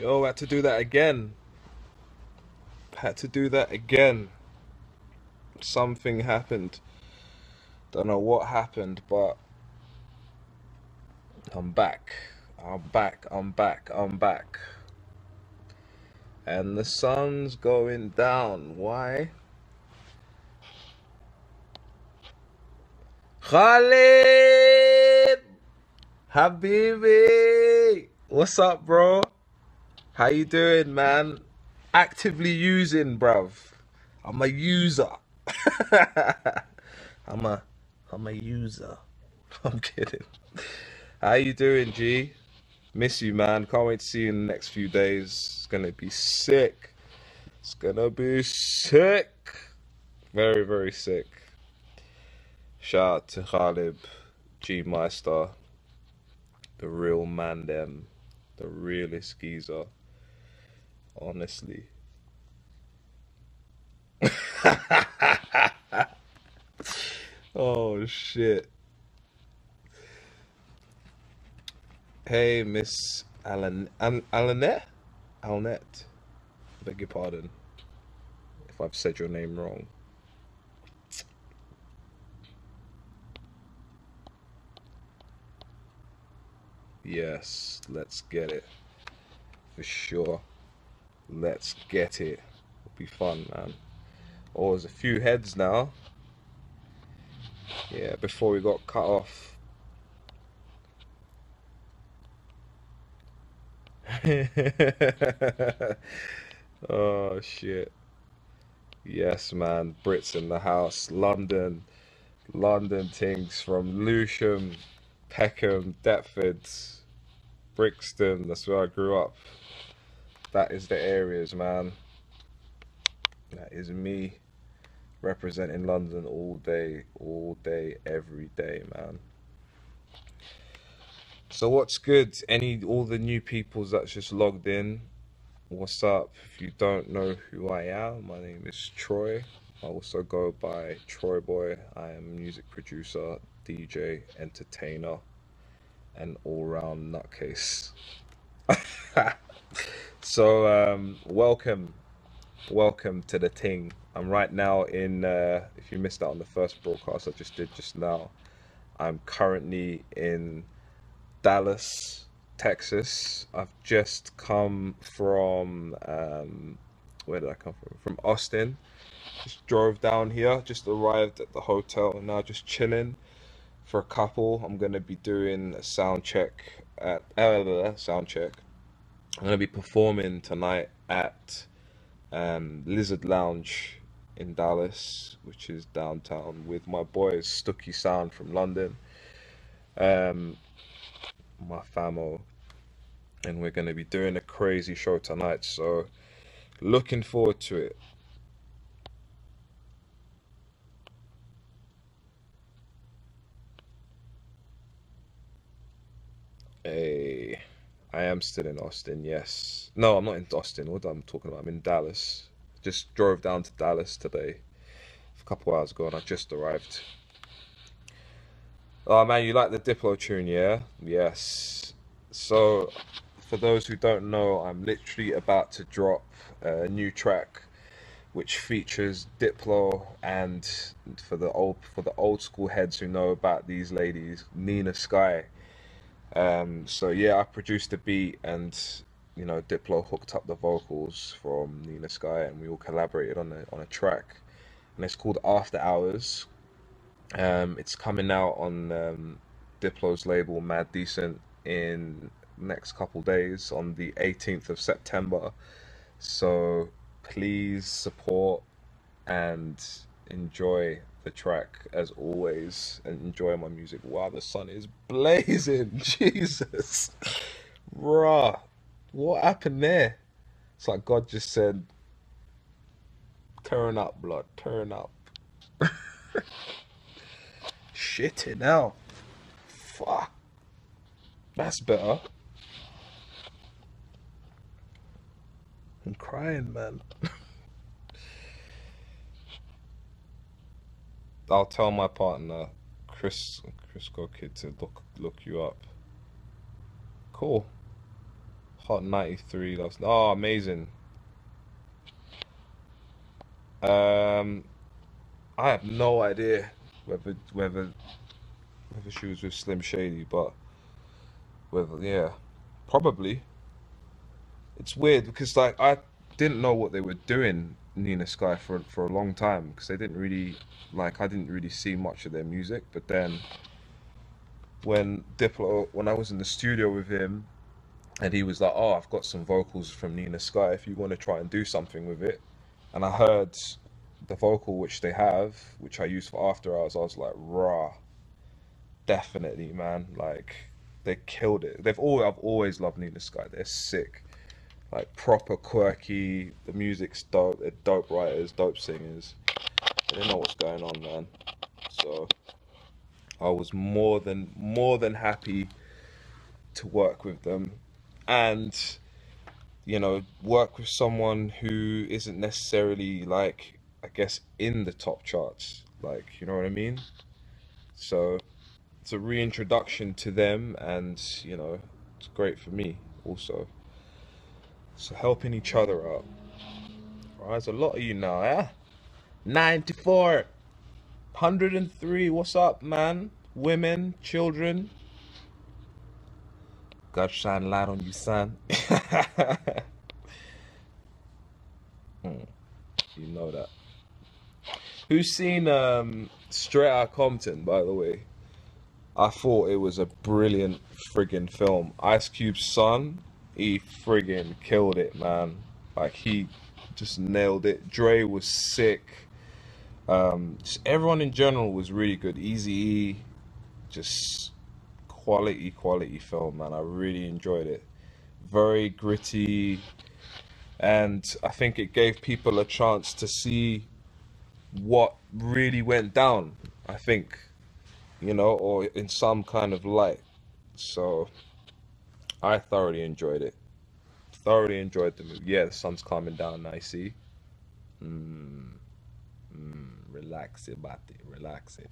Yo, had to do that again. Had to do that again. Something happened. Don't know what happened, but I'm back. I'm back. And the sun's going down. Why? Khalid! Habibi! What's up, bro? How you doing, man? Actively using, bruv. I'm a user. I'm a I'm a user. I'm kidding. How you doing, G? Miss you, man. Can't wait to see you in the next few days. It's gonna be sick. It's gonna be sick. Very, very sick. Shout out to Khalib, G Meister, the real man them, the realest geezer. Honestly. Oh shit. Hey, Miss Alanette? Alnette. Beg your pardon if I've said your name wrong. Yes, let's get it. For sure. Let's get it. It'll be fun, man. Oh, there's a few heads now. Yeah, before we got cut off. Oh, shit. Yes, man. Brits in the house. London. London things from Lewisham, Peckham, Deptford, Brixton. That's where I grew up. That is the areas, man. That is me representing London all day, every day, man. So what's good? All the new peoples that's just logged in, what's up? If you don't know who I am, my name is Troy. I also go by TroyBoi. I am a music producer, DJ, entertainer, and all-round nutcase. So welcome to the ting. I'm right now in, if you missed out on the first broadcast I just did just now, I'm currently in Dallas, Texas. I've just come from, where did I come from? From Austin. Just drove down here, just arrived at the hotel, and now just chilling for a couple. I'm gonna be doing a sound check at, sound check. I'm gonna be performing tonight at Lizard Lounge in Dallas, which is downtown, with my boys Stucky Sound from London, um, my famo, and we're going to be doing a crazy show tonight. So looking forward to it. Hey, I am still in Austin. Yes. No, I'm not in Austin. What am I talking about? I'm in Dallas. Just drove down to Dallas today, a couple hours ago, and I just arrived. Oh man, you like the Diplo tune, yeah? Yes. So, for those who don't know, I'm literally about to drop a new track which features Diplo and, for the old school heads who know about these ladies, Nina Sky. So yeah, I produced the beat, and Diplo hooked up the vocals from Nina Sky, and we all collaborated on a track, and it's called After Hours. It's coming out on Diplo's label Mad Decent in next couple days on the 18th of September. So please support and enjoy the track as always, and enjoy my music while the sun is blazing. Jesus, bruh, what happened there? It's like God just said, turn up, blood, turn up. Shitting out. Fuck. That's better. I'm crying, man. I'll tell my partner, Chris Go Kid, to look you up. Cool. Hot 93 last. Oh, amazing. Um, I have no idea whether she was with Slim Shady, but whether yeah, probably. It's weird because like I didn't know what they were doing, Nina Sky, for a long time because they didn't really like I didn't really see much of their music. But then when I was in the studio with him and he was like, "Oh, I've got some vocals from Nina Sky if you want to try and do something with it," and I heard the vocal which they have, which I use for After Hours. I was like, "Rah, definitely, man! Like they killed it. I've always loved Nina Sky. They're sick." Like proper quirky. The music's dope. They're dope writers, dope singers. They know what's going on, man. So I was more than happy to work with them, and work with someone who isn't necessarily like I guess in the top charts. Like you know what I mean? So it's a reintroduction to them, and it's great for me also. So helping each other out. Right, there's a lot of you now, eh? 94, 103, what's up, man? Women, children. God shine light on you, son. Hmm, you know that. Who's seen Straight Outta Compton, by the way? I thought it was a brilliant friggin' film. Ice Cube's son, he friggin' killed it, man. Like, he just nailed it. Dre was sick. Just everyone in general was really good. Eazy-E, just quality film, man. I really enjoyed it. Very gritty, and I think it gave people a chance to see what really went down. I think, or in some kind of light. So I thoroughly enjoyed it. Thoroughly enjoyed the movie. Yeah, the sun's calming down. I see. Mm, relax it, Bati. Relax it.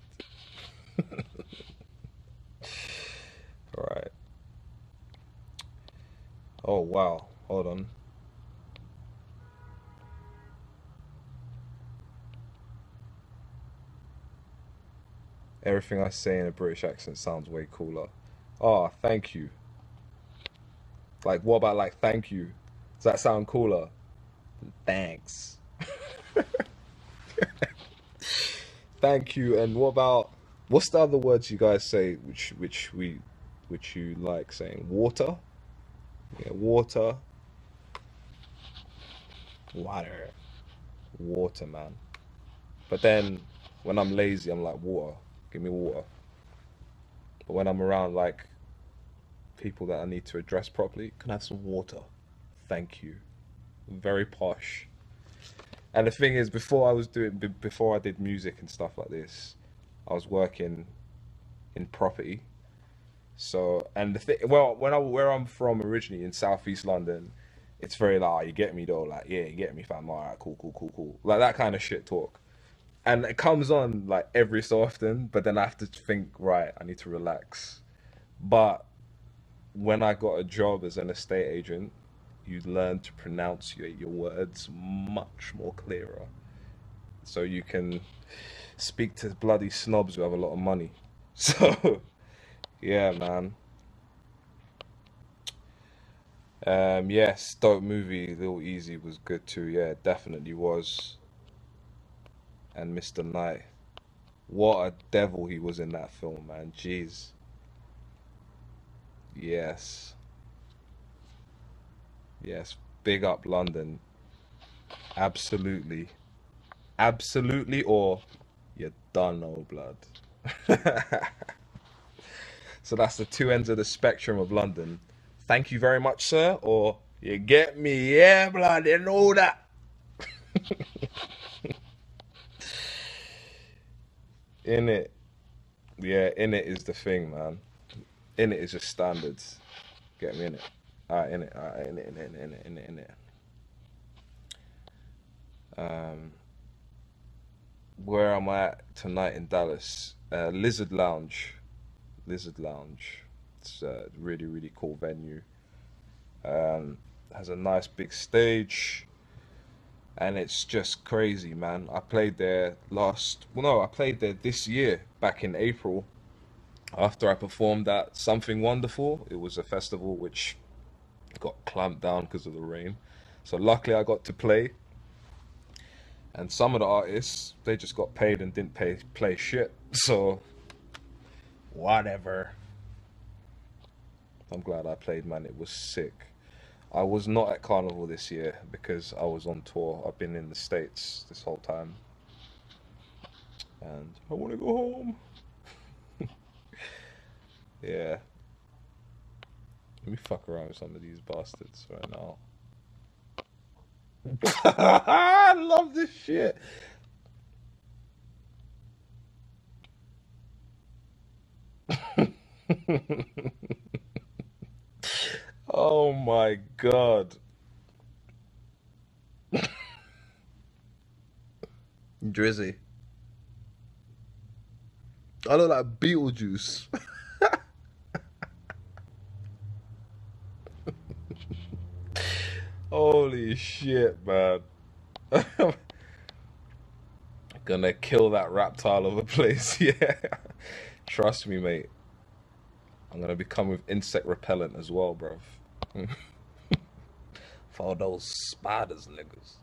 All right. Oh wow. Hold on. Everything I say in a British accent sounds way cooler. Oh, thank you. Like, what about like thank you? Does that sound cooler? Thanks. Thank you. And what about what's the other words you guys say which you like saying? Water? Yeah, water. Water. Water, man. But then when I'm lazy, I'm like water. Give me water. But when I'm around like people that I need to address properly, can I have some water? Thank you. Very posh. And the thing is, before I did music and stuff like this, I was working in property. So, and the thing, well, where I'm from originally in Southeast London, it's very like, "Oh, you get me though, like, yeah, you get me, fam. All right, cool, cool, cool, cool," like that kind of shit talk. And it comes on like every so often, but then I have to think, right, I need to relax. But when I got a job as an estate agent, you learn to pronunciate your words much more clearer, so you can speak to bloody snobs who have a lot of money. So, yeah, man. Yes, dope movie. Little Easy was good too. Yeah, it definitely was. And Mr. Knight, what a devil he was in that film, man. Jeez. Yes, yes. Big up London. Absolutely, absolutely. Or you done, no blood. So that's the two ends of the spectrum of London. Thank you very much, sir. Or you get me, yeah, blood, and all that. In it, yeah, in it is the thing, man. In it is just standards. Get me in it. Alright, in it. Alright, in it. Um, where am I at tonight in Dallas? Lizard Lounge. Lizard Lounge. It's a really, really cool venue. Um, has a nice big stage, and it's just crazy, man. I played there well, no, I played there this year, back in April, after I performed at Something Wonderful. It was a festival which got clamped down because of the rain. So luckily I got to play, and some of the artists they just got paid and didn't play shit. So whatever. I'm glad I played, man. It was sick. I was not at Carnival this year because I was on tour. I've been in the States this whole time, and I want to go home. Yeah, let me fuck around with some of these bastards right now. I love this shit. Oh my god. Drizzy. I look like Beetlejuice. Holy shit, man. Gonna kill that reptile of a place. Yeah. Trust me, mate. I'm gonna become with insect repellent as well, bruv. For all those spiders, niggas.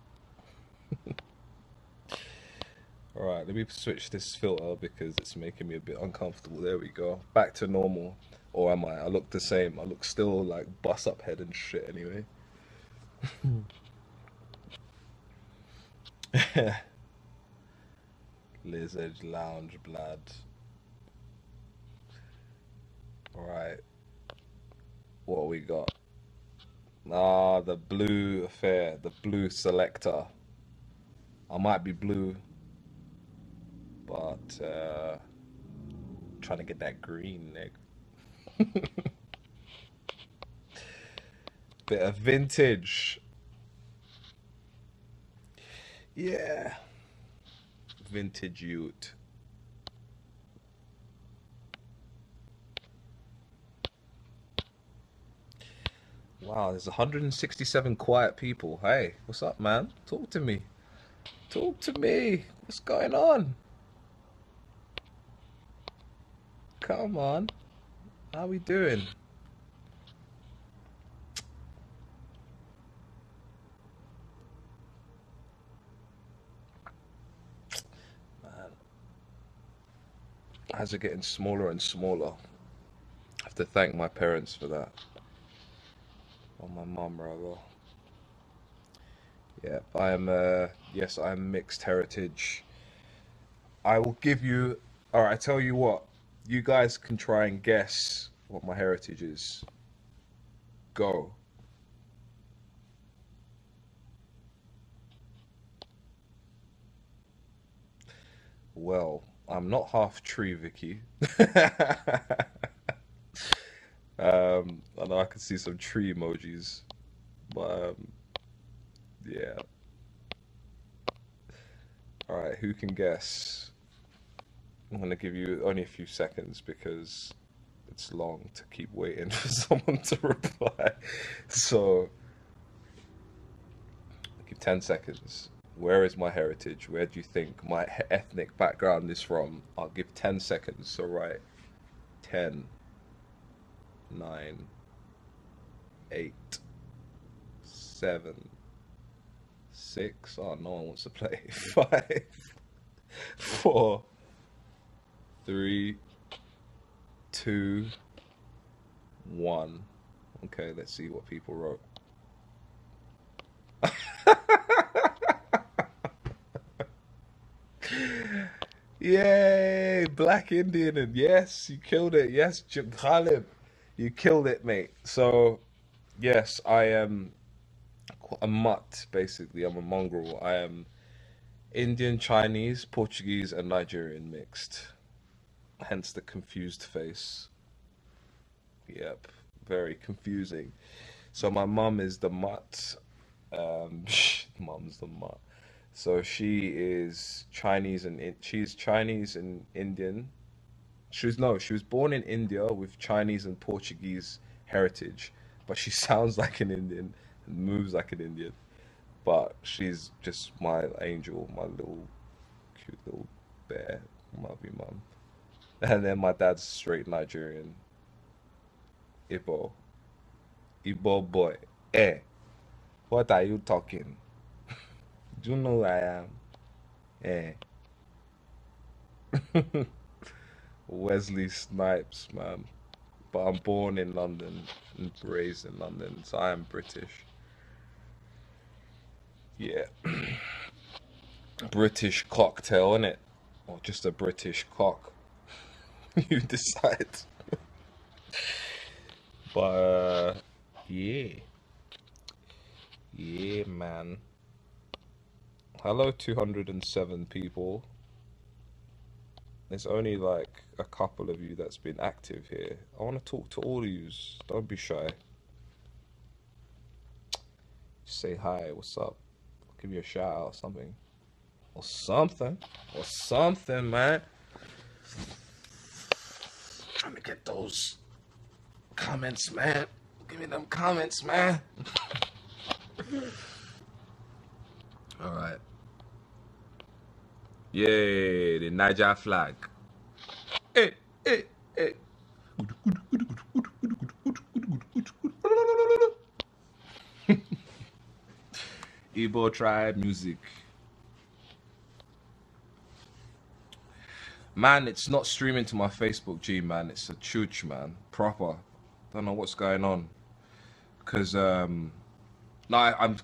Alright, let me switch this filter because it's making me a bit uncomfortable. There we go. Back to normal. Or am I? I look the same. I look still like bust up head and shit anyway. Lizard Lounge blood. Alright, what we got? Ah, the blue affair, the blue selector. I might be blue, but trying to get that green, nigga. Bit of vintage. Yeah. Vintage ute. Wow, there's 167 quiet people. Hey, what's up, man? Talk to me. Talk to me. What's going on? Come on. How we doing? Man, as are getting smaller and smaller. I have to thank my parents for that. Or my mum, rather. Yeah, I am, yes, I am mixed heritage. I will give you, all right, I tell you what, you guys can try and guess what my heritage is. Go. Well, I'm not half tree, Vicky. I know I can see some tree emojis, but yeah. All right, who can guess? I'm gonna give you only a few seconds because it's long to keep waiting for someone to reply. So, I'll give 10 seconds. Where is my heritage? Where do you think my ethnic background is from? I'll give 10 seconds. So, right, 10, 9, 8, 7, 6. Oh, no one wants to play. 5, 4, 3, 2, 1. Okay, let's see what people wrote. Yay, Black Indian, and yes, you killed it. Yes, Khalib, you killed it, mate. So, yes, I am a mutt, basically. I'm a mongrel. I am Indian, Chinese, Portuguese, and Nigerian mixed. Hence the confused face. Yep, very confusing. So my mum is the mutt. Mum's the mutt. So she is Chinese and she's Chinese and Indian. She was no, she was born in India with Chinese and Portuguese heritage, but she sounds like an Indian and moves like an Indian. But she's just my angel, my little cute little bear, lovey mum. And then my dad's straight Nigerian, Igbo, Igbo boy. Eh, what are you talking? Do you know who I am? Eh, Wesley Snipes, man. But I'm born in London and raised in London, so I am British. Yeah, British cocktail, innit? Or just a British cock. You decide. But yeah, yeah, man. Hello, 207 people. There's only like a couple of you that's been active here. I want to talk to all of yous. Don't be shy. Say hi. What's up? Give you a shout out or something. Or something. Or something, man. Trying to get those comments, man. Give me them comments, man. All right. Yay, the Niger flag. Hey, hey, hey. Igbo tribe music. Man, it's not streaming to my Facebook, G, man. It's a chooch, man. Proper. Don't know what's going on. Because, no,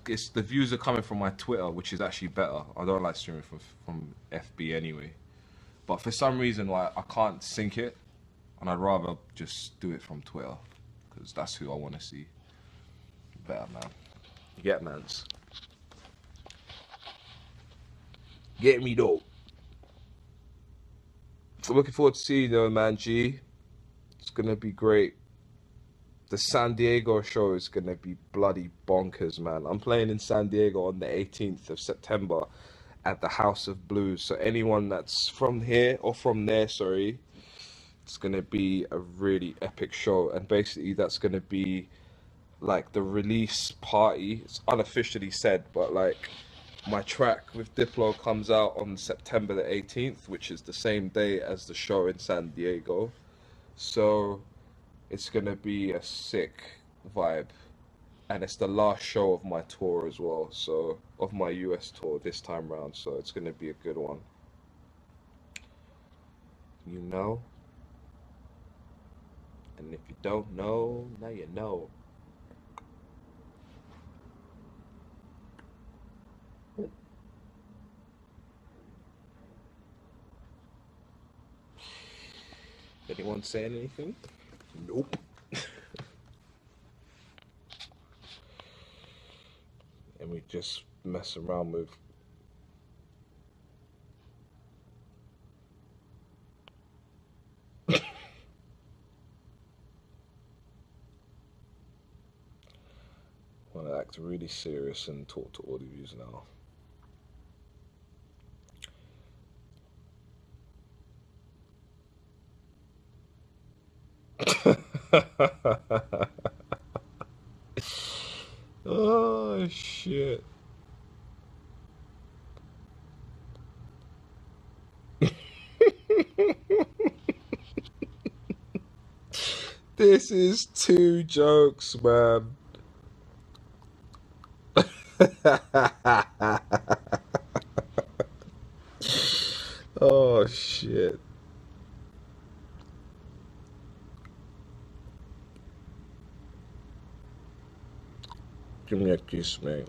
it's the views are coming from my Twitter, which is actually better. I don't like streaming from FB anyway. But for some reason, like, I can't sync it. And I'd rather just do it from Twitter. Because that's who I want to see. Better, man. Get mans. Get me, though. So looking forward to seeing you, man, G. It's gonna be great. The San Diego show is gonna be bloody bonkers, man. I'm playing in San Diego on the 18th of September at the House of Blues. So anyone that's from here or from there, sorry, it's gonna be a really epic show. And basically that's gonna be like the release party. It's unofficially said, but like my track with Diplo comes out on September the 18th, which is the same day as the show in San Diego. So it's gonna be a sick vibe. And it's the last show of my tour as well, so of my US tour this time round, so it's gonna be a good one. You know? And if you don't know, now you know. Anyone saying anything? Nope. And we just mess around with want to act really serious and talk to all of yous now. Oh shit. This is two jokes, man. Oh shit. Give me a kiss, man.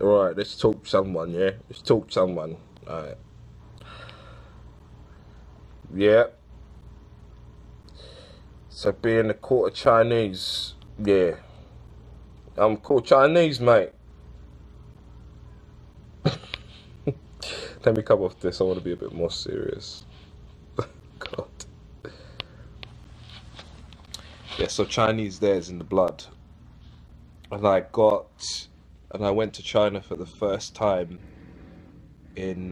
Alright, let's talk someone, yeah? Let's talk someone. Alright. Yeah. So being a quarter Chinese, yeah. I'm quarter Chinese, mate. Let me come off this. I want to be a bit more serious. God. Yeah, so Chinese there is in the blood. And I went to China for the first time in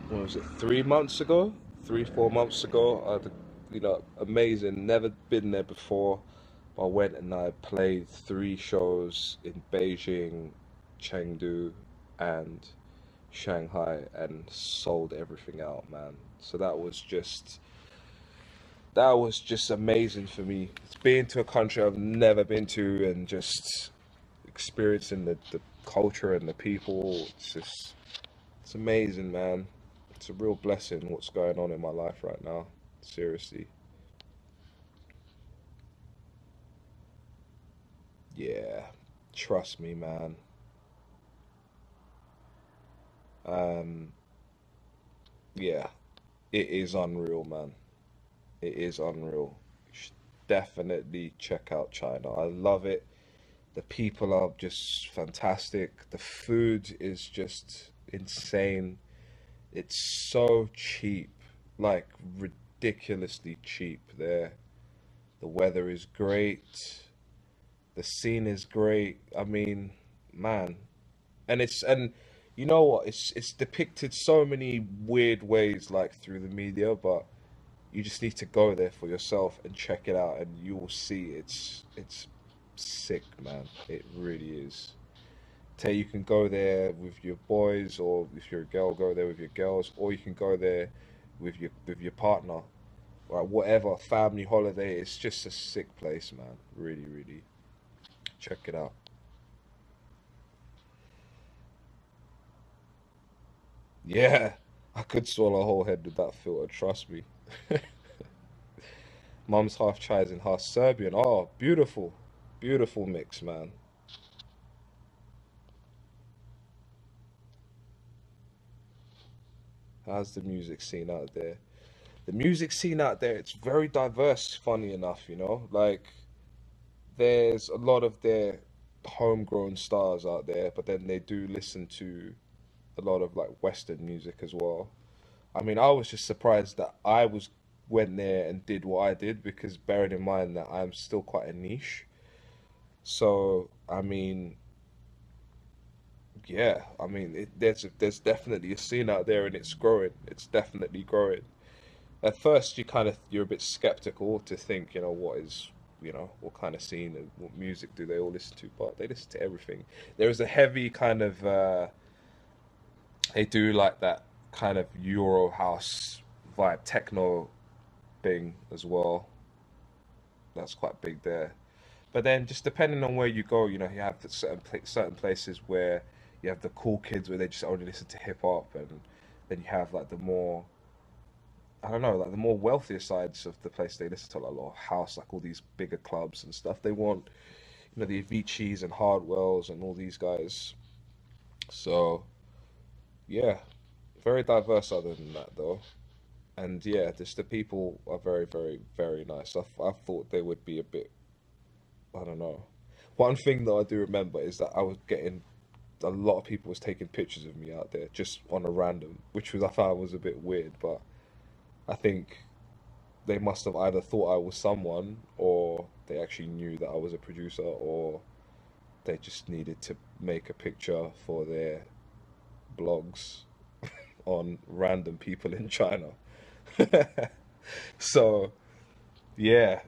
what was it, 3 months ago, 3, 4 months ago. I had, amazing. Never been there before. I went and I played 3 shows in Beijing, Chengdu, and Shanghai, and sold everything out, man. So that was just amazing for me. It's being to a country I've never been to and just experiencing the culture and the people. It's amazing, man. It's a real blessing what's going on in my life right now. Seriously. Yeah. Trust me, man. Um, yeah, it is unreal, man. It is unreal. You should definitely check out China. I love it. The people are just fantastic. The food is just insane. It's so cheap, like ridiculously cheap there. The weather is great. The scene is great. I mean, man, and you know what? It's depicted so many weird ways, like through the media, but you just need to go there for yourself and check it out, and you will see it's sick, man. It really is. Tell you can go there with your boys, or if you're a girl, go there with your girls, or you can go there with your partner, or whatever family holiday. It's just a sick place, man. Really, really. Check it out. Yeah, I could swallow a whole head with that filter. Trust me. Mum's half Chinese and half Serbian. Oh, beautiful, beautiful mix, man. How's the music scene out there? The music scene out there, it's very diverse, funny enough, Like, there's a lot of their homegrown stars out there, but then they do listen to a lot of like Western music as well. I mean, I was just surprised that went there and did what I did because bearing in mind that I'm still quite a niche. So, I mean, yeah, I mean, there's definitely a scene out there and it's growing. It's definitely growing. At first, you're a bit skeptical to think, what kind of scene and what music do they all listen to? But they listen to everything. There is a heavy kind of they do like that kind of Euro house vibe, techno thing as well. That's quite big there. But then just depending on where you go, you have the certain places where you have the cool kids where they just only listen to hip hop, and then you have like the more, I don't know, like the more wealthier sides of the place. They listen to like a lot of house, like all these bigger clubs and stuff. They want, the Aviciis and Hardwells and all these guys. So yeah, very diverse other than that though. And yeah, just the people are very, very, very nice. I thought they would be a bit, I don't know. One thing that I do remember is that I was getting a lot of people was taking pictures of me out there just on a random, which was I found was a bit weird, but I think they must have either thought I was someone or they actually knew that I was a producer or they just needed to make a picture for their blogs on random people in China. So, yeah,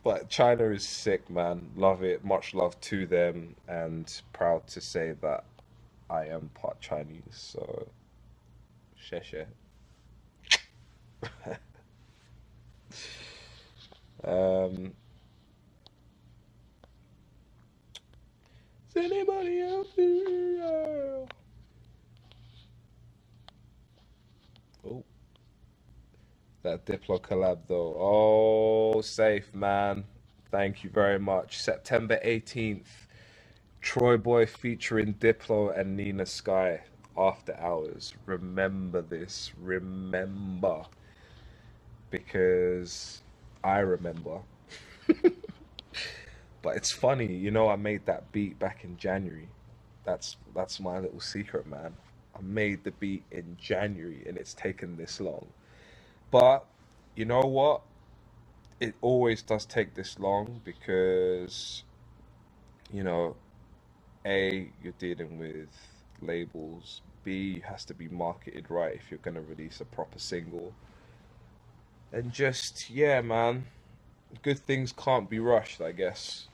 but China is sick, man. Love it. Much love to them and proud to say that I am part Chinese. So, share, share. Um, is anybody out there? Oh, that Diplo collab though. Oh, safe, man. Thank you very much. September 18th, TroyBoi featuring Diplo and Nina Sky. After Hours. Remember this. Remember. Because I remember. But it's funny, I made that beat back in January. That's my little secret, man. I made the beat in January and it's taken this long. But you know what? It always does take this long because, you know, A, you're dealing with labels. B, has to be marketed right if you're gonna release a proper single. And just, yeah, man, good things can't be rushed, I guess.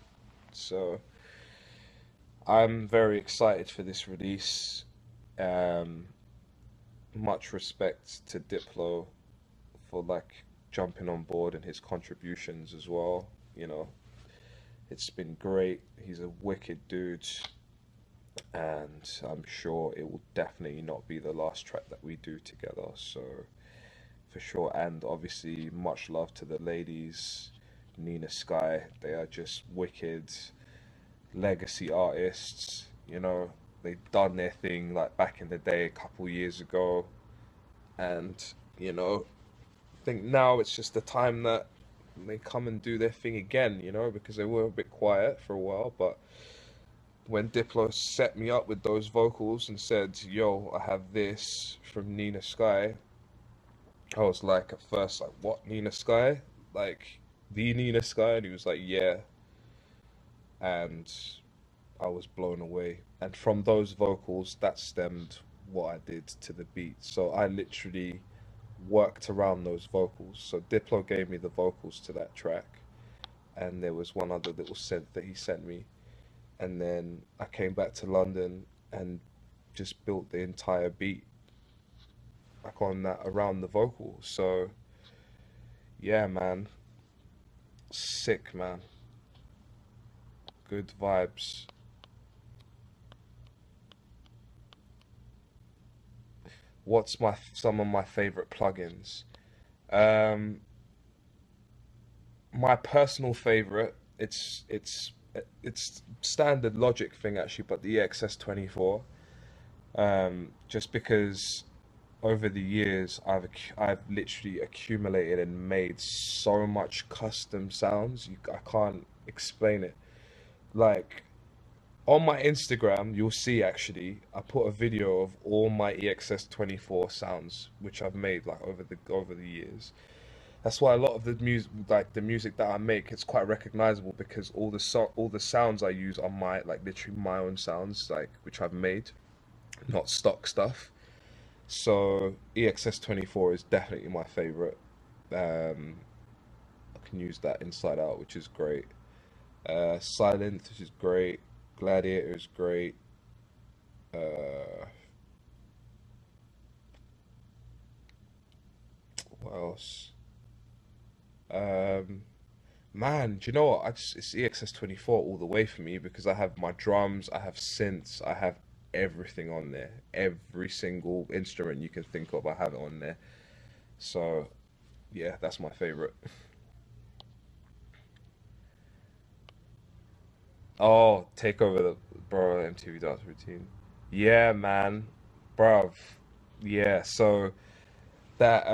So I'm very excited for this release. Um, Much respect to Diplo for like jumping on board and his contributions as well. You know, it's been great. He's a wicked dude, and I'm sure it will definitely not be the last track that we do together. So for sure, and obviously much love to the ladies, Nina Sky. They are just wicked legacy artists. You know, they've done their thing like back in the day, a couple years ago, and you know, I think now it's just the time that they come and do their thing again, you know, because they were a bit quiet for a while. But when Diplo set me up with those vocals and said, "Yo, I have this from Nina Sky," I was like, at first, like, "What, Nina Sky? Like the Nina Sky?" And he was like, "Yeah," and I was blown away. And from those vocals, that stemmed what I did to the beat. So I literally worked around those vocals. So Diplo gave me the vocals to that track, and there was one other little synth that he sent me. And then I came back to London and just built the entire beat like on that around the vocals. So yeah, man, sick, man, good vibes. What's my some of my favorite plugins? Um, my personal favorite, it's standard Logic thing actually, but the EXS 24. Just because over the years I've literally accumulated and made so much custom sounds. I can't explain it. Like on my Instagram, you'll see actually I put a video of all my EXS 24 sounds which I've made like over the years. That's why a lot of the music, like the music that I make, it's quite recognizable because all the sounds I use are my like literally my own sounds, like which I've made, not stock stuff. So EXS 24 is definitely my favorite. I can use that inside out, which is great. Silent, which is great. Gladiator is great. Uh, what else? Um, Man, do you know what? It's EXS 24 all the way for me because I have my drums, I have synths, I have everything on there. Every single instrument you can think of, I have it on there. So, yeah, that's my favorite. Oh, take over the bro MTV dance routine. Yeah, man, bruv. Yeah, so that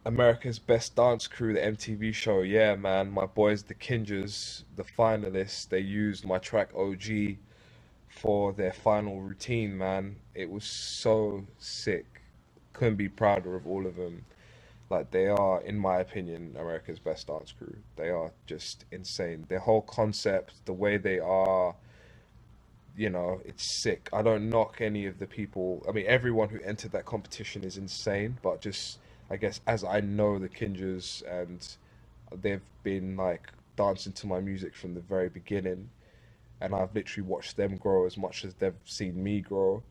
America's Best Dance Crew, the MTV show. Yeah, man, my boys, the Kingers, the finalists, they used my track OG for their final routine, man. It was so sick. Couldn't be prouder of all of them. Like they are, in my opinion, America's Best Dance Crew. They are just insane. Their whole concept, the way they are, it's sick. I don't knock any of the people. I mean, everyone who entered that competition is insane, but just, I guess, as I know the Kingers and they've been like dancing to my music from the very beginning, and I've literally watched them grow as much as they've seen me grow.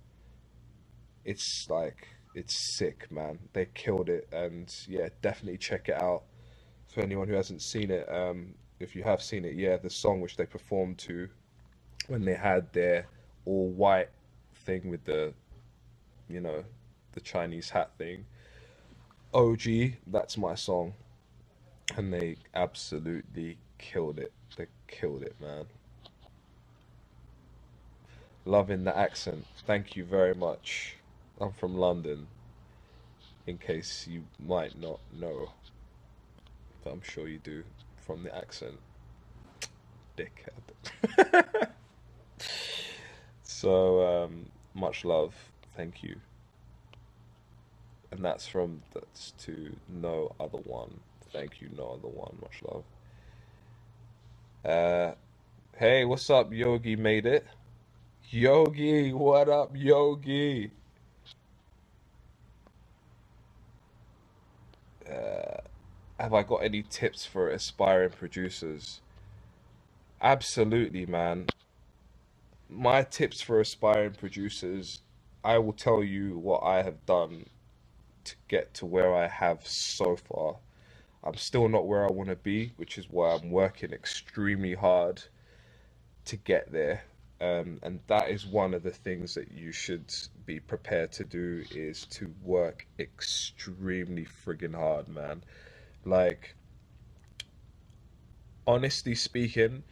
It's like, it's sick, man. They killed it, and yeah, definitely check it out for anyone who hasn't seen it. If you have seen it, yeah, the song which they performed to when they had their all white thing with you know, the Chinese hat thing. OG, that's my song, and they absolutely killed it. They killed it, man. Loving the accent. Thank you very much. I'm from London, in case you might not know, but I'm sure you do from the accent. Dickhead. So, much love. Thank you. And that's to no other one. Thank you, no other one. Much love. Uh, hey, what's up, Yogi? Made it. Yogi, what up, Yogi? Have I got any tips for aspiring producers? Absolutely, man. My tips for aspiring producers, I will tell you what I have done to get to where I have so far. I'm still not where I want to be, which is why I'm working extremely hard to get there. And that is one of the things that you should be prepared to do is to work extremely friggin' hard, man. Like, honestly speaking,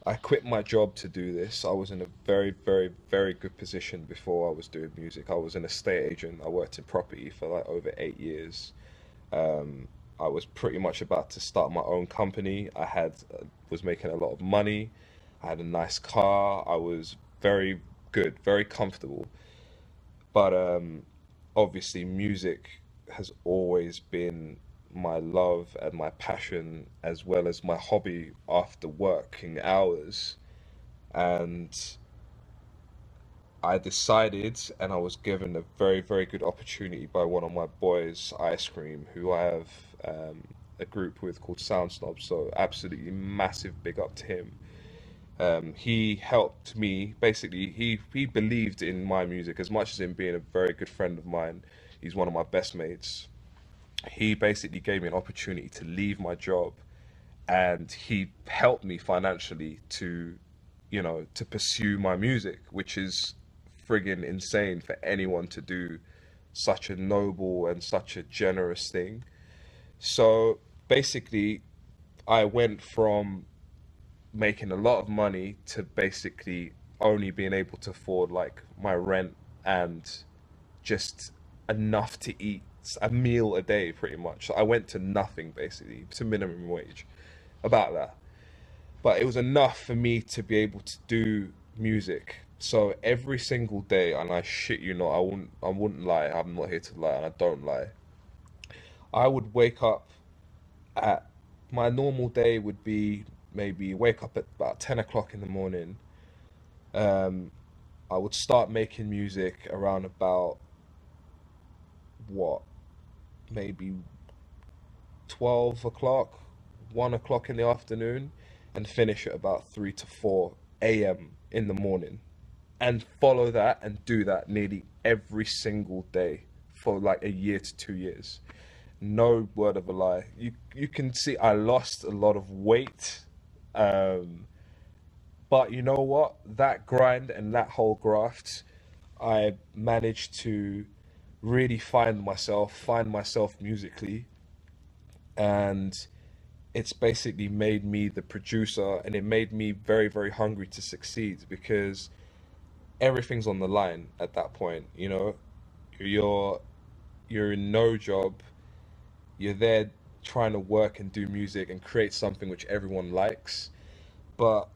I quit my job to do this. I was in a very, very, very good position before I was doing music. I was an estate agent. I worked in property for like over 8 years. Um, I was pretty much about to start my own company. Was making a lot of money. I had a nice car. I was very good, very comfortable. But obviously, music has always been my love and my passion, as well as my hobby after working hours. And I decided, and I was given a very, very good opportunity by one of my boys, Ice Cream, who I have a group with called Sound Snob. So, absolutely massive big up to him. He helped me. Basically, he believed in my music as much as him being a very good friend of mine. He's one of my best mates. He basically gave me an opportunity to leave my job, and he helped me financially to, to pursue my music, which is friggin' insane for anyone to do such a noble and such a generous thing. So basically, I went from making a lot of money to basically only being able to afford like my rent and just enough to eat a meal a day pretty much. So I went to nothing basically, to minimum wage, about that. But it was enough for me to be able to do music. So every single day, and I shit you not, I wouldn't lie. I'm not here to lie, and I don't lie. I would wake up at my normal day would be maybe wake up at about 10 o'clock in the morning. Um, I would start making music around about what, maybe 12 o'clock, 1 o'clock in the afternoon, and finish at about 3 to 4 a.m. in the morning. And follow that and do that nearly every single day for like a year to 2 years. No word of a lie. You can see I lost a lot of weight. Um, but you know what? That grind and that whole graft, I managed to really find myself musically, and it's basically made me the producer, and it made me very, very hungry to succeed because everything's on the line at that point, You're you're in no job. You're there trying to work and do music and create something which everyone likes, but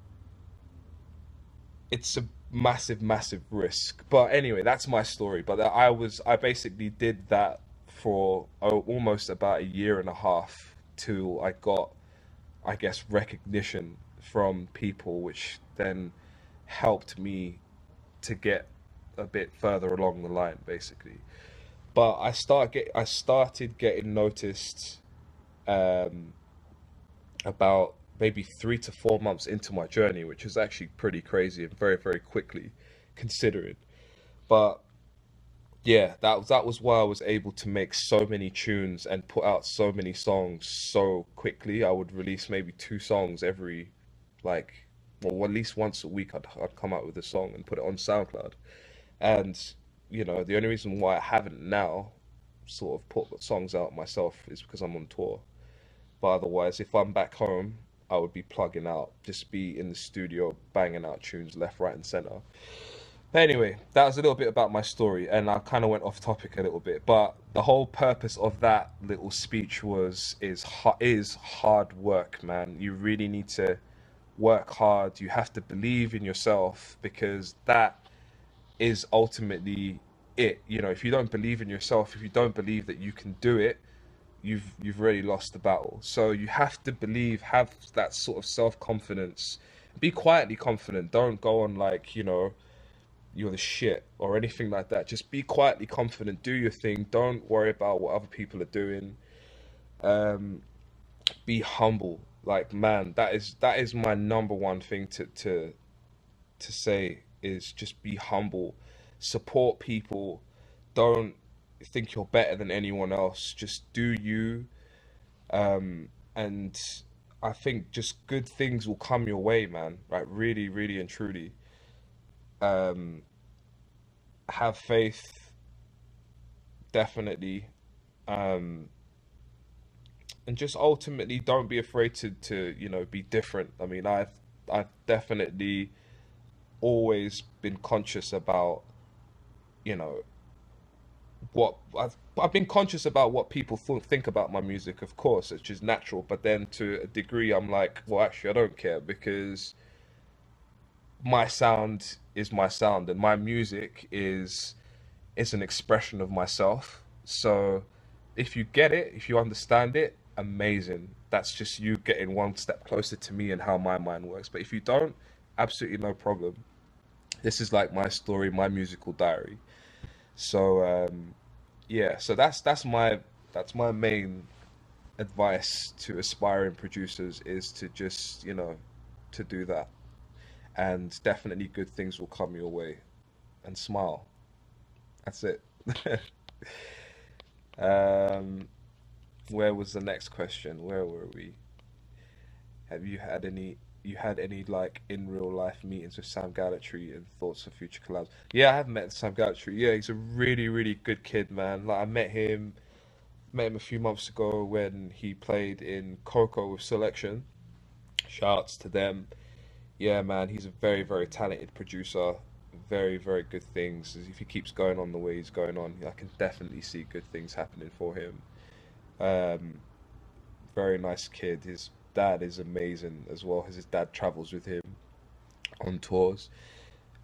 it's a massive, massive risk. But anyway, that's my story. But I basically did that for almost about a year and a half till I got, I guess, recognition from people, which then helped me to get a bit further along the line, basically. But I started getting noticed um, about maybe 3 to 4 months into my journey, which is actually pretty crazy and very, very quickly considering. But yeah, that was why I was able to make so many tunes and put out so many songs so quickly. I would release maybe 2 songs every, like, well, at least once a week. I'd come out with a song and put it on SoundCloud. And the only reason why I haven't now sort of put songs out myself is because I'm on tour. But otherwise, if I'm back home, I would be plugging out, just be in the studio, banging out tunes left, right, and center. But anyway, that was a little bit about my story, and I kind of went off topic a little bit. But the whole purpose of that little speech is hard work, man. You really need to work hard. You have to believe in yourself because that is ultimately it. If you don't believe in yourself, if you don't believe that you can do it, you've already lost the battle. So you have to believe, have that sort of self confidence. Be quietly confident. Don't go on like you're the shit or anything like that. Just be quietly confident, do your thing. Don't worry about what other people are doing. Um, be humble. Like man, that is my number one thing to say is just be humble. Support people. Don't think you're better than anyone else. Just do you. And I think just good things will come your way, man. Like really, really and truly. Um, have faith, definitely. Um, and just ultimately don't be afraid to be different. I mean, I've definitely always been conscious about, you know, what I've been conscious about what people think about my music, of course, it's just natural. But then to a degree, I'm like, well, actually, I don't care because my sound is my sound, and my music is an expression of myself. So if you get it, if you understand it, amazing. That's just you getting one step closer to me and how my mind works. But if you don't, absolutely no problem. This is like my story, my musical diary. So yeah, so that's my main advice to aspiring producers is to just, to do that. And definitely good things will come your way. And smile. That's it. um, where was the next question? Where were we? Have you had any like in real life meetings with Sam Gallatry and thoughts of future collabs? Yeah, I have met Sam Gallatry. Yeah, he's a really, really good kid, man. Like I met him a few months ago when he played in Coco with Selection. Shouts to them. Yeah, man, he's a very, very talented producer. Very, very good things. If he keeps going on the way he's going on, I can definitely see good things happening for him. Um, Very nice kid. His dad is amazing as well. His dad travels with him on tours.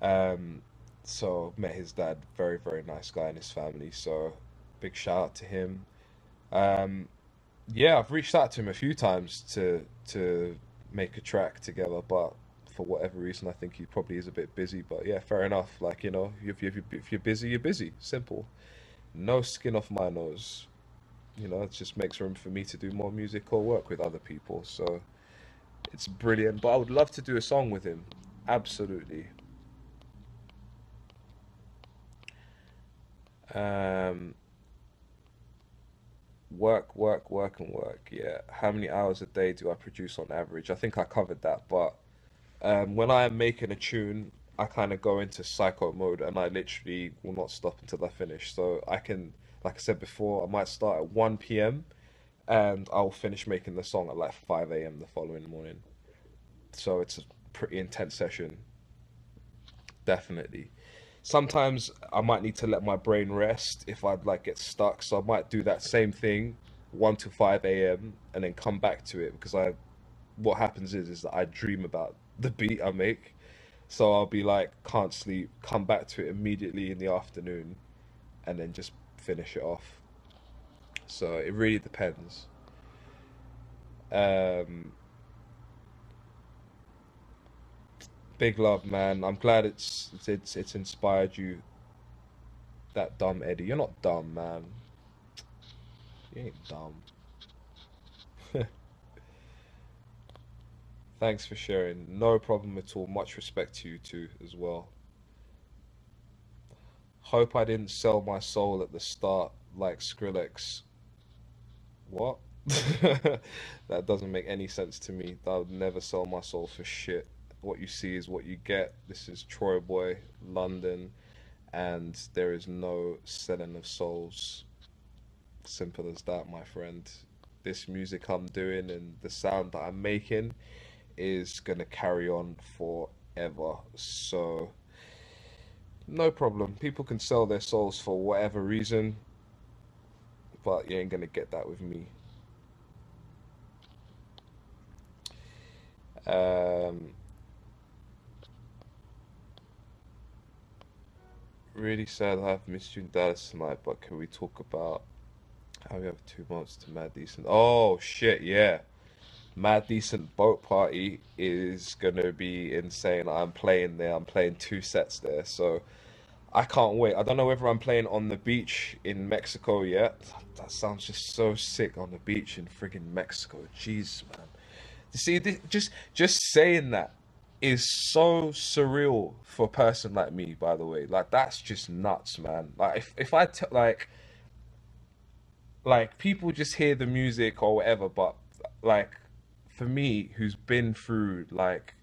Um, so met his dad, very, very nice guy and his family. So big shout out to him. Um, yeah, I've reached out to him a few times to make a track together, but for whatever reason, I think he probably is a bit busy. But yeah, fair enough. Like, if you're busy, you're busy. Simple. No skin off my nose. It just makes room for me to do more music or work with other people. So it's brilliant. But I would love to do a song with him. Absolutely. Um, work, work, work, and work. Yeah. How many hours a day do I produce on average? I think I covered that. But when I am making a tune, I kind of go into psycho mode and I literally will not stop until I finish. So I can, like I said before, I might start at 1 p.m. and I'll finish making the song at like 5 a.m. the following morning. So it's a pretty intense session, definitely. Sometimes I might need to let my brain rest if I'd like get stuck, so I might do that same thing 1 to 5 a.m. and then come back to it because I what happens is that I dream about the beat I make. So I'll be like, can't sleep, come back to it immediately in the afternoon and then just finish it off. So it really depends. Um, Big love, man. I'm glad it's inspired you. That dumb Eddie. You're not dumb, man. You ain't dumb. Thanks for sharing. No problem at all. Much respect to you too, as well. Hope I didn't sell my soul at the start like Skrillex. What? That doesn't make any sense to me. I would never sell my soul for shit. What you see is what you get. This is TroyBoi, London, and there is no selling of souls. Simple as that, my friend. This music I'm doing and the sound that I'm making is gonna carry on forever. So, no problem. People can sell their souls for whatever reason, but you ain't gonna get that with me. Um, Really sad I've missed you in Dallas tonight, but can we talk about how we have 2 months to Mad Decent? Oh shit, yeah. Mad Decent Boat Party is gonna be insane. I'm playing there. I'm playing two sets there. So I can't wait. I don't know whether I'm playing on the beach in Mexico yet. That sounds just so sick on the beach in friggin' Mexico. Jeez, man. You see, just saying that is so surreal for a person like me, by the way. Like that's just nuts, man. Like if I t like people just hear the music or whatever, but like for me, who's been through like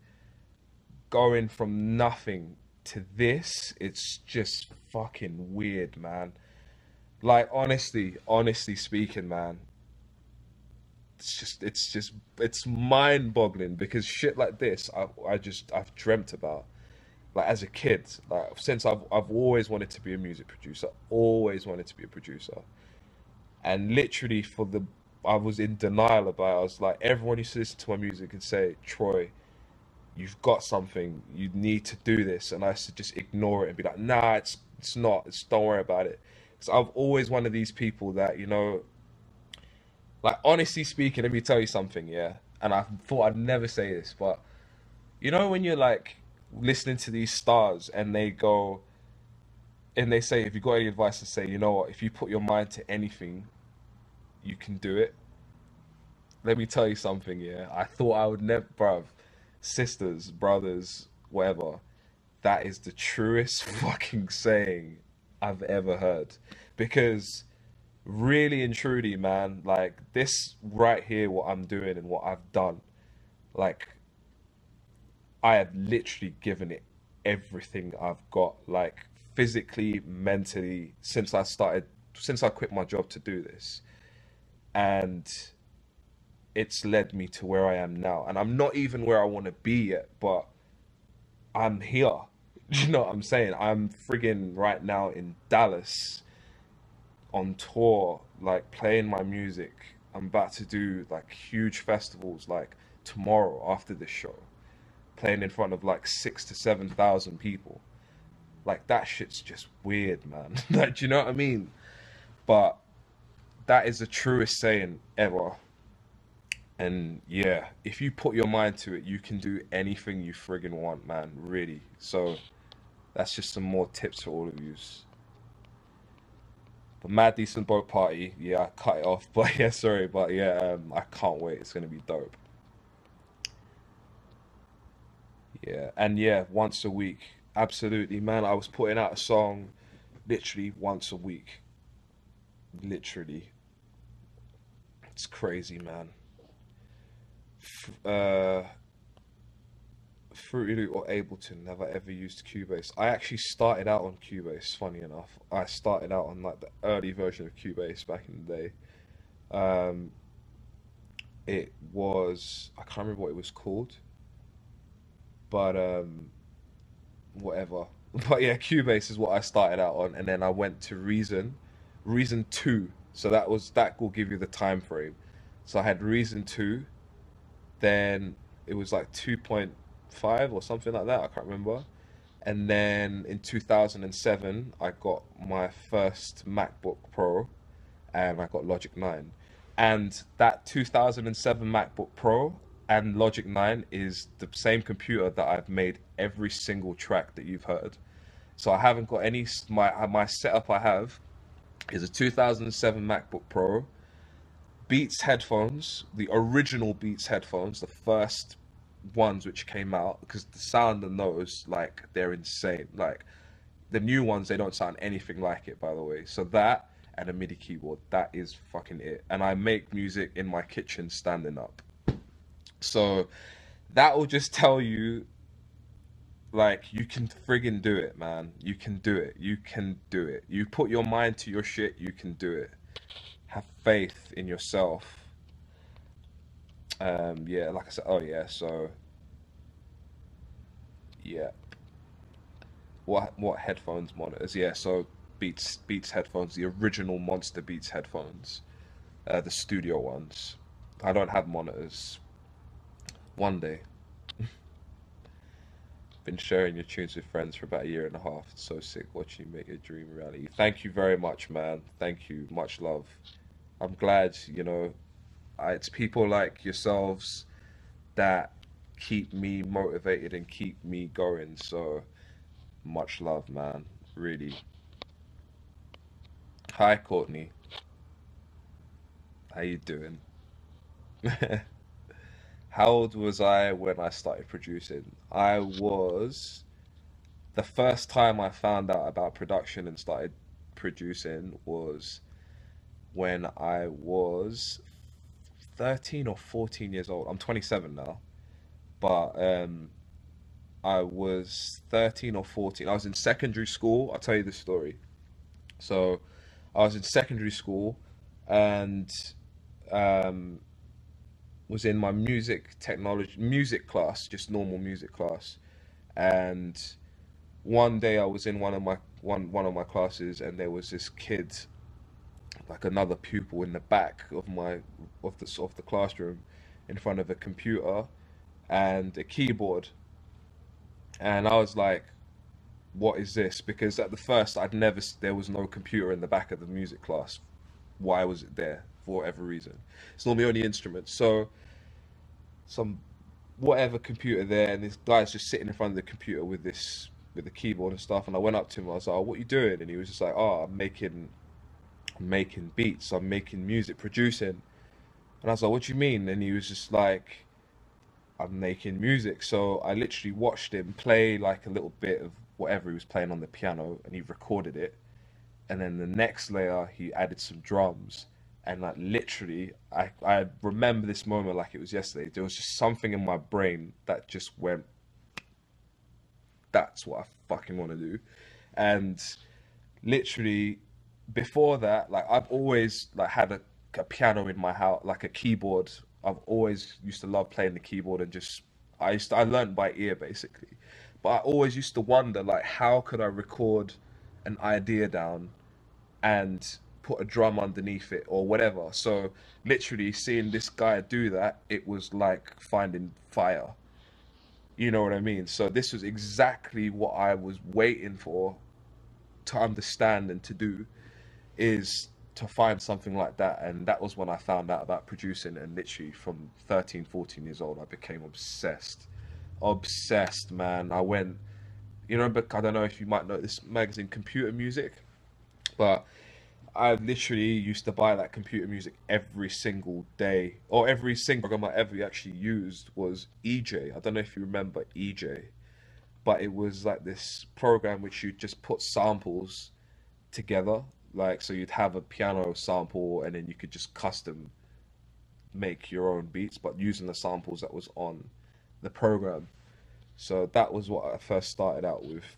going from nothing to this, it's just fucking weird, man. Like honestly speaking, man, it's mind-boggling because shit like this, I've dreamt about. Like as a kid, like since I've always wanted to be a music producer, always wanted to be a producer, and literally I was in denial about it. I was like, everyone used to listen to my music and say, Troy, you've got something, you need to do this, and I used to just ignore it and be like, nah, it's not, it's don't worry about it. So I've always one of these people that like honestly speaking, let me tell you something, yeah. And I thought I'd never say this, but when you're like listening to these stars and they go and they say, if you got any advice to say, you know what, if you put your mind to anything, you can do it. Let me tell you something, yeah. I thought I would never, bruv, sisters, brothers, whatever. That is the truest fucking saying I've ever heard. Because really and truly, man, like this right here, what I'm doing and what I've done, like I have literally given it everything I've got, like physically, mentally, since I quit my job to do this. And it's led me to where I am now. And I'm not even where I want to be yet, but I'm here. You know what I'm saying? I'm friggin' right now in Dallas on tour, like playing my music. I'm about to do like huge festivals like tomorrow after this show, playing in front of like 6 to 7 thousand people. Like that shit's just weird, man. Like, do you know what I mean? But that is the truest saying ever. And yeah, if you put your mind to it, you can do anything you friggin' want, man. Really. So that's just some more tips for all of you. But mad decent boat party. Yeah, I cut it off. But yeah, sorry. But yeah, I can't wait. It's gonna be dope. Yeah, and yeah, once a week. Absolutely, man. I was putting out a song literally once a week. Literally. It's crazy, man. Uh, Fruity Loop or Ableton, never ever used Cubase. I actually started out on Cubase, funny enough. I started out on like the early version of Cubase back in the day. Um, it was, I can't remember what it was called, but whatever. But yeah, Cubase is what I started out on, and then I went to Reason 2. So that will give you the time frame. So I had Reason 2, then it was like 2.5 or something like that, I can't remember. And then in 2007, I got my first MacBook Pro and I got Logic 9. And that 2007 MacBook Pro and Logic 9 is the same computer that I've made every single track that you've heard. So I haven't got any, my setup I have is a 2007 MacBook Pro, Beats headphones, the original Beats headphones, the first ones which came out, because the sound on those, like, they're insane. Like, the new ones, they don't sound anything like it, by the way. So that and a MIDI keyboard, that is fucking it. And I make music in my kitchen standing up. So that will just tell you, like, you can friggin' do it, man. You can do it. You can do it. You put your mind to your shit, you can do it. Have faith in yourself. Yeah, like I said, oh yeah, so yeah. What headphones monitors? Yeah, so Beats headphones, the original Monster Beats headphones, the studio ones. I don't have monitors. One day. Been sharing your tunes with friends for about a year and a half. It's so sick watching you make your dream reality. Thank you very much, man. Thank you. Much love. I'm glad, it's people like yourselves that keep me motivated and keep me going. So much love, man. really. Hi, Courtney. How you doing? How old was I when I started producing? I was the first time I found out about production and started producing was when I was 13 or 14 years old. I'm 27 now, but I was 13 or 14. I was in secondary school. I'll tell you the story. So I was in secondary school and um, was in my music class, just normal music class. And one day I was in one of my classes, and there was this kid, like another pupil, in the back of the classroom, in front of a computer and a keyboard, and I was like, "What is this?" Because at the first there was no computer in the back of the music class. Why was it there? For whatever reason, it's normally only instruments. So some whatever computer there, and this guy's just sitting in front of the computer with the keyboard and stuff. And I went up to him. I was like, "Oh, what are you doing?" And he was just like, "Oh, I'm making beats. I'm making music, producing." And I was like, "What do you mean?" And he was just like, "I'm making music." So I literally watched him play like a little bit of whatever he was playing on the piano, and he recorded it. And then the next layer, he added some drums. And like literally, I remember this moment like it was yesterday. There was just something in my brain that just went, "That's what I fucking want to do." And literally, before that, like I've always like had a piano in my house, like a keyboard. I've always used to love playing the keyboard, and just I learned by ear basically. But I always used to wonder like how could I record an idea down and put a drum underneath it or whatever. So literally seeing this guy do that, it was like finding fire. You know what I mean? So this was exactly what I was waiting for to understand and to do, is to find something like that. And that was when I found out about producing, and literally from 13, 14 years old I became obsessed. Obsessed, man. I went, but I don't know if you might know this magazine Computer Music, but I literally used to buy that computer music every single day, or every single program I ever actually used was EJ. I don't know if you remember EJ, but it was like this program which you just put samples together. Like, so you'd have a piano sample, and then you could just custom make your own beats, but using the samples that was on the program. So that was what I first started out with.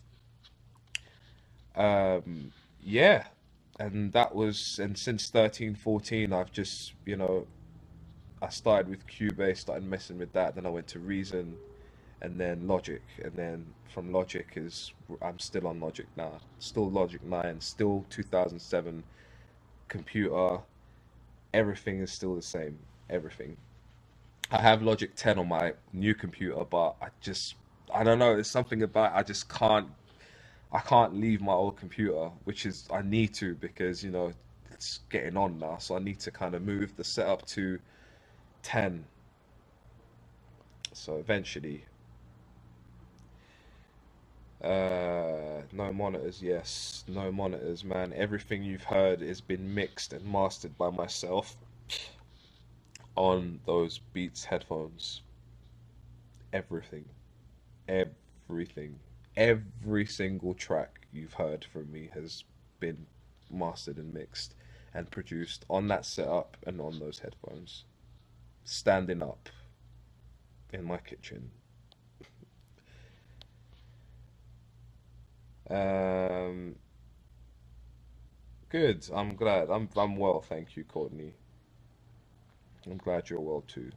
Um, yeah, and since 13, 14, I've just, I started with Cubase, started messing with that. Then I went to Reason, and then Logic, and then from Logic is I'm still on Logic now. Still Logic 9, still 2007 computer. Everything is still the same. Everything. I have Logic 10 on my new computer, but I don't know. There's something about I can't leave my old computer, which is I need to because it's getting on now. So I need to kind of move the setup to 10. So eventually, no monitors, yes, no monitors, man. Everything you've heard has been mixed and mastered by myself on those Beats headphones. Everything, everything, every single track you've heard from me has been mastered and mixed and produced on that setup and on those headphones, standing up in my kitchen. Um, Good. I'm glad. I'm well, thank you, Courtney. I'm glad you're well too.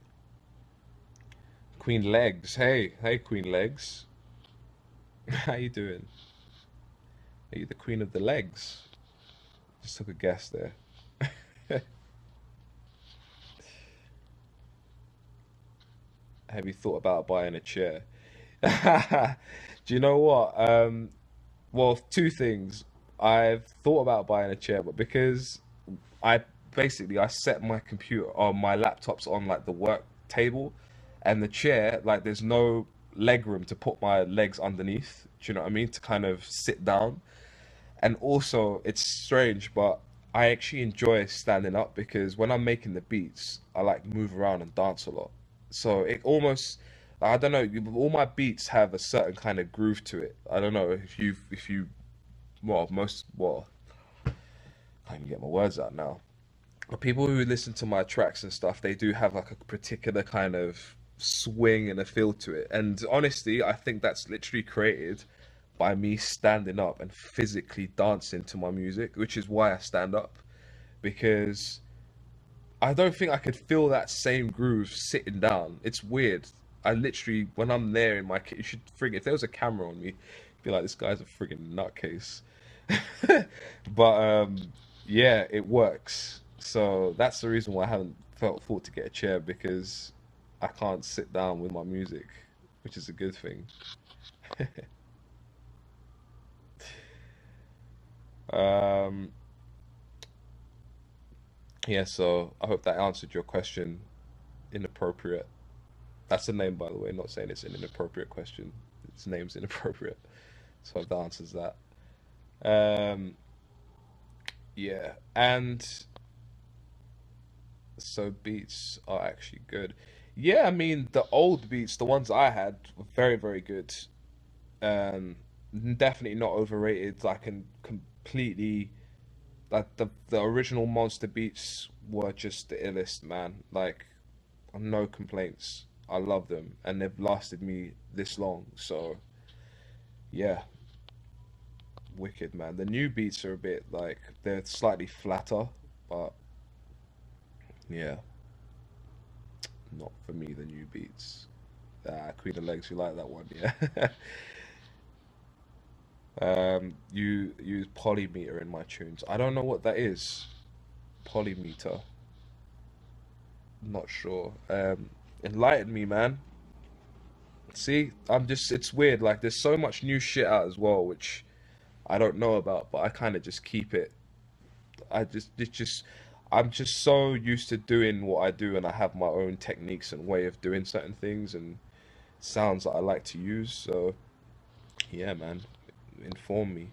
Queen Legs. Hey, hey, Queen Legs. How you doing? Are you the Queen of the Legs? Just took a guess there. Have you thought about buying a chair? Do you know what? Well, two things. I've thought about buying a chair, but because I I set my computer or my laptops on like the work table, and the chair, like there's no leg room to put my legs underneath. Do you know what I mean? To kind of sit down. And also, it's strange, but I actually enjoy standing up because when I'm making the beats, I like move around and dance a lot. So it almost, I don't know, all my beats have a certain kind of groove to it. I don't know if you, well, most, well, I can't even get my words out now. But people who listen to my tracks and stuff, they do have like a particular kind of swing and a feel to it. And honestly, I think that's literally created by me standing up and physically dancing to my music, which is why I stand up. Because I don't think I could feel that same groove sitting down. It's weird. I literally, when I'm there in my, you should frig. If there was a camera on me, you'd be like, this guy's a friggin' nutcase. But yeah, it works. So that's the reason why I haven't felt thought to get a chair because I can't sit down with my music, which is a good thing. Um, yeah, so I hope that answered your question. Inappropriate. That's the name, by the way. Not saying it's an inappropriate question. Its name's inappropriate. So I hope that answers that. Um, yeah, and so beats are actually good. Yeah, I mean the old beats, the ones I had, were very, very good. Um, Definitely not overrated. I can completely like the original Monster beats were just the illest, man. Like no complaints. I love them, and they've lasted me this long. So yeah, wicked, man. The new beats are a bit like they're slightly flatter, but yeah, not for me. The new beats. Ah, Queen of Legs, you like that one, yeah? You use polymeter in my tunes. I don't know what that is. Polymeter. Not sure. Enlighten me, man. See, I'm just, it's weird. Like, there's so much new shit out as well, which I don't know about, but I kind of just keep it. It's just, I'm just so used to doing what I do, and I have my own techniques and way of doing certain things and sounds that I like to use. So, yeah, man, inform me.